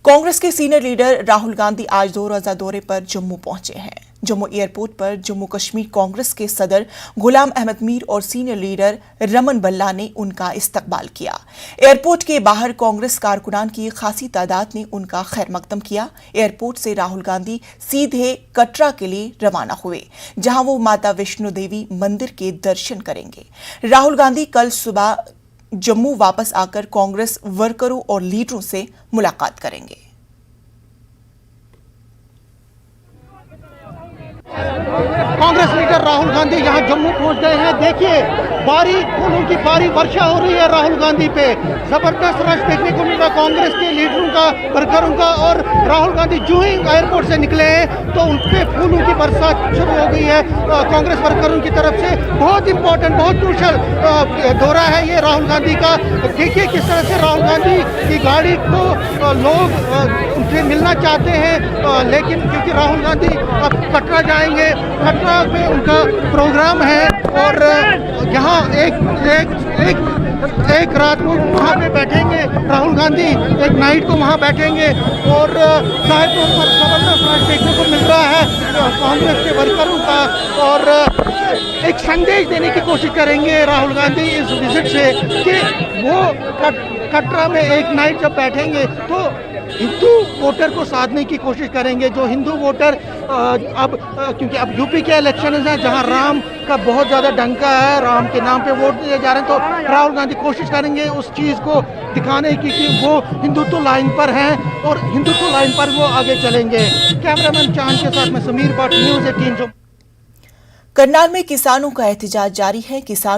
कांग्रेस के senior leader Rahul Gandhi आज 2 रोजा दौरे पर जम्मू पहुंचे हैं। जम्मू एयरपोर्ट पर जम्मू कश्मीर कांग्रेस के सदर गुलाम अहमद मीर और सीनियर लीडर रमन बल्ला ने उनका इस्तकबाल किया। एयरपोर्ट के बाहर कांग्रेस कारकुनान की खासी तादाद ने उनका खैर मकदम किया। एयरपोर्ट से राहुल गांधी सीधे कटरा के लिए रवाना हुए, जहां वो माता वैष्णो देवी मंदिर के दर्शन करेंगे। राहुल गांधी कल सुबह जम्मू वापस आकर कांग्रेस वर्करों और लीडरों से मुलाकात करेंगे। कांग्रेस लीडर राहुल गांधी यहां जम्मू पहुंच गए हैं। देखिए, फूलों की भारी वर्षा हो रही है राहुल गांधी पे। जबरदस्त रश देखने को मिल रहा है कांग्रेस के लीडरों का, वर्करों का। और राहुल गांधी जो ही एयरपोर्ट से निकले हैं तो उन पे फूलों की बरसात शुरू हो गई है कांग्रेस वर्करों की तरफ से। बहुत इंपॉर्टेंट, बहुत क्रूशल दौरा है ये राहुल गांधी का। देखिए किस तरह से राहुल गांधी की गाड़ी को लोग उनसे मिलना चाहते हैं, लेकिन क्योंकि राहुल गांधी अब कटरा जाएंगे, कटरा में उनका प्रोग्राम है और यहाँ एक रात को वहाँ पे बैठेंगे राहुल गांधी, एक नाइट को वहाँ बैठेंगे। और जाहिर तौर पर जबरदस्त राज देखने को मिल रहा है कांग्रेस के वर्करों का। और एक संदेश देने की कोशिश करेंगे राहुल गांधी इस विजिट से कि वो कटरा में एक नाइट जब बैठेंगे तो हिंदू वोटर को साधने की कोशिश करेंगे। जो हिंदू वोटर क्योंकि अब यूपी के इलेक्शन हैं जहां राम का बहुत ज़्यादा डंका है, राम के नाम पे वोट दिए जा रहे हैं, तो राहुल गांधी कोशिश करेंगे उस चीज़ को दिखाने की कि वो हिंदुत्व लाइन पर हैं और हिंदुत्व लाइन पर वो आगे चलेंगे। कैमरामैन चांद के साथ में समीर भट्ट, न्यूज़ 18। करनाल में किसानों का एहतजाज जारी है। किसानों